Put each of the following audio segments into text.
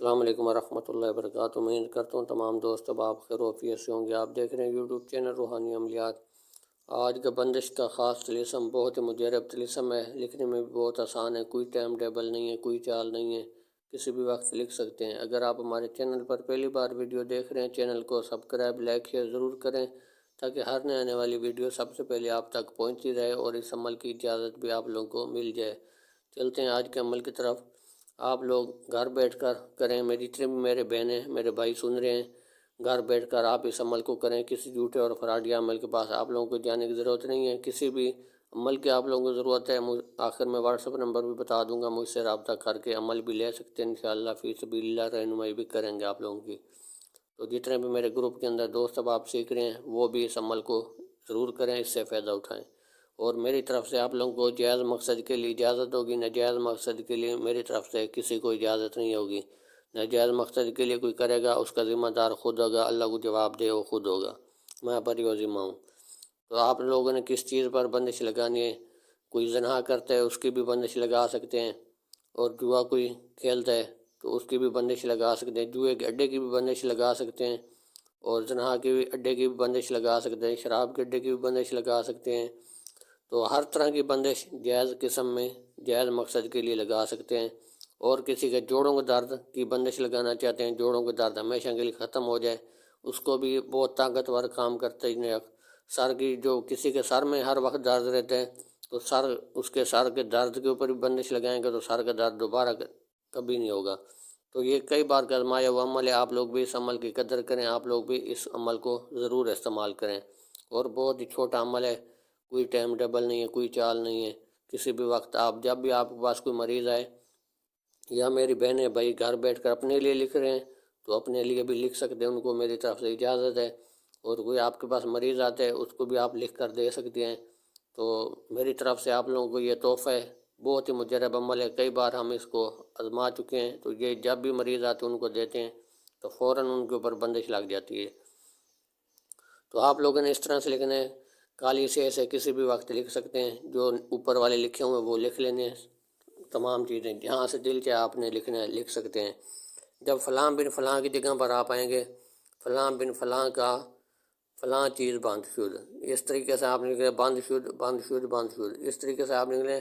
السلام علیکم ورحمۃ اللہ وبرکاتہ۔ امید کرتا ہوں تمام دوست اب آپ خیر و عافیت سے ہوں گے۔ آپ دیکھ رہے ہیں یوٹیوب چینل روحانی عملیات۔ آج کا بندش کا خاص طلسم بہت ہی مجرب طلسم ہے، لکھنے میں بھی بہت آسان ہے، کوئی ٹائم ٹیبل نہیں ہے، کوئی چال نہیں ہے، کسی بھی وقت لکھ سکتے ہیں۔ اگر آپ ہمارے چینل پر پہلی بار ویڈیو دیکھ رہے ہیں، چینل کو سبسکرائب لائک شیئر ضرور کریں تاکہ ہر نئے آنے والی ویڈیو سب سے پہلے آپ تک پہنچتی رہے اور اس عمل کی اجازت بھی آپ لوگوں کو مل جائے۔ چلتے ہیں آج کے عمل کی طرف۔ آپ لوگ گھر بیٹھ کر کریں، جتنے بھی میرے بہنیں میرے بھائی سن رہے ہیں، گھر بیٹھ کر آپ اس عمل کو کریں۔ کسی جھوٹے اور فراڈی عمل کے پاس آپ لوگوں کو جانے کی ضرورت نہیں ہے، کسی بھی عمل کی آپ لوگوں کو ضرورت ہے آخر میں واٹس ایپ نمبر بھی بتا دوں گا، مجھ سے رابطہ کر کے عمل بھی لے سکتے ہیں انشاءاللہ، فی سبیل اللہ رہنمائی بھی کریں گے آپ لوگوں کی۔ تو جتنے بھی میرے گروپ کے اندر دوست اب آپ سیکھ رہے ہیں وہ بھی اس عمل کو ضرور کریں، اس سے فائدہ اٹھائیں۔ اور میری طرف سے آپ لوگوں کو جائز مقصد کے لیے اجازت ہوگی، ناجائز مقصد کے لیے میری طرف سے کسی کو اجازت نہیں ہوگی۔ ناجائز مقصد کے لیے کوئی کرے گا اس کا ذمہ دار خود ہوگا، اللہ کو جواب دے وہ خود ہوگا، میں بری و ذمہ ہوں۔ تو آپ لوگوں نے کس چیز پر بندش لگانی ہے؟ کوئی زنا کرتا ہے اس کی بھی بندش لگا سکتے ہیں، اور جوا کوئی کھیلتا ہے تو اس کی بھی بندش لگا سکتے ہیں، جوئے کے اڈے کی بھی بندش لگا سکتے ہیں، اور زنا کے بھی اڈے کی بھی بندش لگا سکتے ہیں، شراب کے اڈے کی بھی بندش لگا سکتے ہیں۔ تو ہر طرح کی بندش جائز قسم میں جائز مقصد کے لیے لگا سکتے ہیں۔ اور کسی کے جوڑوں کے درد کی بندش لگانا چاہتے ہیں، جوڑوں کے درد ہمیشہ کے لیے ختم ہو جائے، اس کو بھی بہت طاقتور کام کرتے ہیں۔ سر کی جو کسی کے سر میں ہر وقت درد رہتے ہیں تو اس کے سر کے درد کے اوپر بھی بندش لگائیں گے تو سر کا درد دوبارہ کبھی نہیں ہوگا۔ تو یہ کئی بار کا آزمایا ہوا عمل ہے، آپ لوگ بھی اس عمل کی قدر کریں، آپ لوگ بھی اس عمل کو ضرور استعمال کریں۔ اور بہت ہی چھوٹا عمل ہے، کوئی ٹائم ٹیبل نہیں ہے، کوئی چال نہیں ہے، کسی بھی وقت آپ جب بھی آپ کے پاس کوئی مریض آئے، یا میری بہنیں بھائی گھر بیٹھ کر اپنے لیے لکھ رہے ہیں تو اپنے لیے بھی لکھ سکتے ہیں، ان کو میری طرف سے اجازت ہے۔ اور کوئی آپ کے پاس مریض آتے ہے اس کو بھی آپ لکھ کر دے سکتے ہیں۔ تو میری طرف سے آپ لوگوں کو یہ تحفہ ہے، بہت ہی مجرب عمل ہے، کئی بار ہم اس کو آزما چکے ہیں۔ تو یہ جب بھی مریض آتے ہیں ان کو دیتے ہیں تو فوراً ان کے اوپر بندش لگ جاتی ہے۔ تو آپ لوگوں نے اس طرح سے لکھنا ہے، کالی سے کسی بھی وقت لکھ سکتے ہیں، جو اوپر والے لکھے ہوئے وہ لکھ لینے ہیں، تمام چیزیں جہاں سے دل چاہے آپ نے لکھنا ہے لکھ سکتے ہیں۔ جب فلاں بن فلاں کی جگہ پر آپ آئیں گے، فلاں بن فلاں کا فلاں چیز بند شد، اس طریقے سے آپ لکھ لیں، بند شد بند شد بند شد، اس طریقے سے آپ لکھ لیں۔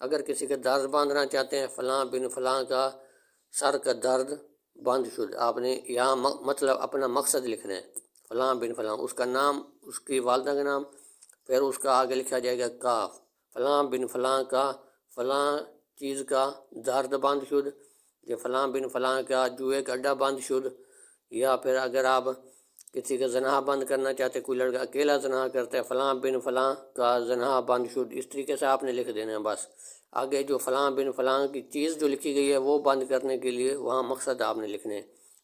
اگر کسی کا درد باندھنا چاہتے ہیں، فلاں بن فلاں کا سر کا درد بند شد، آپ نے یہاں مطلب اپنا مقصد لکھنا ہے، فلاں بن فلاں، اس کا نام، اس کی والدہ کا نام، پھر اس کا آگے لکھا جائے گا کاف، فلاں بن فلاں کا فلاں چیز کا درد بند شد، یا فلاں بن فلاں کا جوئے کا اڈا بند شد۔ یا پھر اگر آپ کسی کا زنا بند کرنا چاہتے، کوئی لڑکا اکیلا زنا کرتا ہے، فلاں بن فلاں کا زنا بند شد، اس طریقے سے آپ نے لکھ دینا ہے۔ بس آگے جو فلاں بن فلاں کی چیز جو لکھی گئی ہے وہ بند کرنے کے لیے وہاں مقصد آپ نے لکھنا ہے،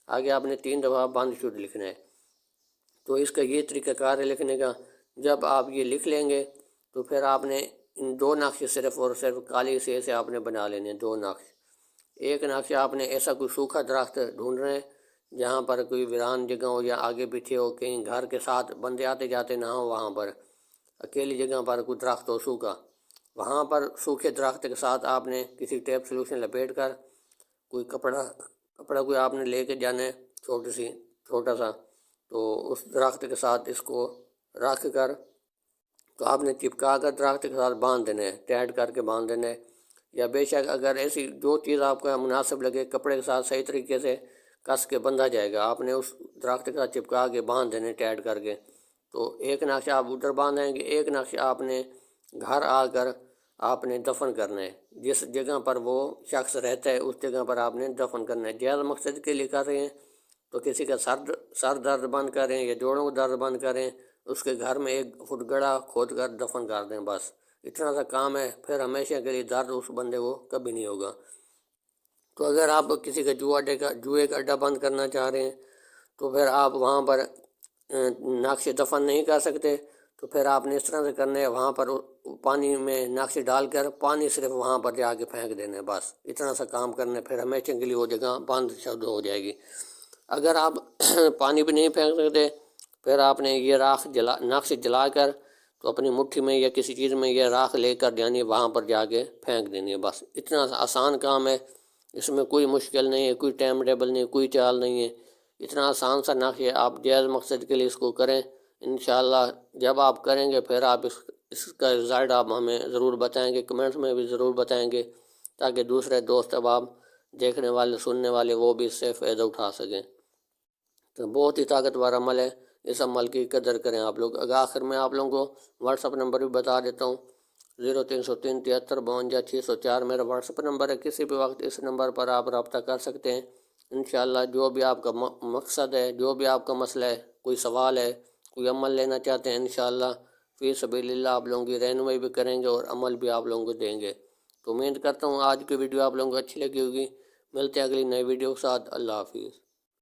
آگے آپ نے 3 دفعہ بند شد لکھنا ہے۔ تو اس کا یہ طریقہ کار ہے لکھنے کا۔ جب آپ یہ لکھ لیں گے تو پھر آپ نے ان 2 نقش صرف اور صرف کالی سیاہی سے آپ نے بنا لینے ہیں، 2 نقش۔ ایک نقش آپ نے ایسا کوئی سوکھا درخت ڈھونڈنا ہے جہاں پر کوئی ویران جگہ ہو یا آگے پیچھے ہو، کہیں گھر کے ساتھ بندے آتے جاتے نہ ہو، وہاں پر اکیلی جگہ پر کوئی درخت ہو سوکھا، وہاں پر سوکھے درخت کے ساتھ آپ نے کسی ٹیپ سلوشن لپیٹ کر کوئی کپڑا کوئی آپ نے لے کے جانا ہے چھوٹا سا، تو اس درخت کے ساتھ اس کو رکھ کر تو آپ نے چپکا کر درخت کے ساتھ باندھ دینا ہے، ٹائٹ کر کے باندھ دینا ہے۔ یا بے شک اگر ایسی جو چیز آپ کا مناسب لگے، کپڑے کے ساتھ صحیح طریقے سے کس کے بندھا جائے گا، آپ نے اس درخت کے ساتھ چپکا کے باندھ دینے ٹائٹ کر کے۔ تو ایک نقش آپ ادھر باندھیں گے، ایک نقش آپ نے گھر آ کر آپ نے دفن کرنا ہے، جس جگہ پر وہ شخص رہتا ہے اس جگہ پر آپ نے دفن کرنا ہے۔ جائز مقصد کے لیے کر رہے ہیں تو کسی کا سر درد بند کر رہے ہیں یا جوڑوں کو درد بند کر رہے ہیں، اس کے گھر میں 1 فٹ گڑھا کھود کر دفن کر دیں، بس اتنا سا کام ہے، پھر ہمیشہ کے لیے درد اس بندے کو کبھی نہیں ہوگا۔ تو اگر آپ کسی کا جوئے کا اڈا بند کرنا چاہ رہے ہیں تو پھر آپ وہاں پر نقش دفن نہیں کر سکتے، تو پھر آپ نے اس طرح سے کرنا ہے، وہاں پر پانی میں نقش ڈال کر پانی صرف وہاں پر جا کے پھینک دینا ہے، بس اتنا سا کام کرنا ہے، پھر ہمیشہ کے لیے وہ جگہ بند شد ہو جائے گی۔ اگر آپ پانی بھی نہیں پھینک سکتے، پھر آپ نے یہ نقش جلا کر تو اپنی مٹھی میں یا کسی چیز میں یہ راکھ لے کر یعنی وہاں پر جا کے پھینک دینی ہے، بس اتنا آسان کام ہے۔ اس میں کوئی مشکل نہیں ہے، کوئی ٹائم ٹیبل نہیں، کوئی چال نہیں ہے، اتنا آسان سا نقش ہے۔ آپ جائز مقصد کے لیے اس کو کریں، انشاءاللہ جب آپ کریں گے پھر آپ اس کا رزلٹ آپ ہمیں ضرور بتائیں گے، کمنٹس میں بھی ضرور بتائیں گے، تاکہ دوسرے دوست احباب دیکھنے والے سننے والے وہ بھی اس سے فائدہ اٹھا سکیں۔ تو بہت ہی طاقتور عمل ہے، اس عمل کی قدر کریں آپ لوگ۔ اگر آخر میں آپ لوگوں کو واٹس اپ نمبر بھی بتا دیتا ہوں، 0303 73 52 604 میرا واٹس اپ نمبر ہے، کسی بھی وقت اس نمبر پر آپ رابطہ کر سکتے ہیں۔ انشاءاللہ جو بھی آپ کا مقصد ہے، جو بھی آپ کا مسئلہ ہے، کوئی سوال ہے، کوئی عمل لینا چاہتے ہیں، انشاءاللہ فی سبیل اللہ آپ لوگوں کی رہنمائی بھی کریں گے اور عمل بھی آپ لوگوں کو دیں گے۔ تو امید کرتا ہوں آج کی ویڈیو آپ لوگوں کو اچھی لگی ہوگی۔ ملتے ہیں اگلی نئی ویڈیو کے ساتھ۔ اللہ حافظ۔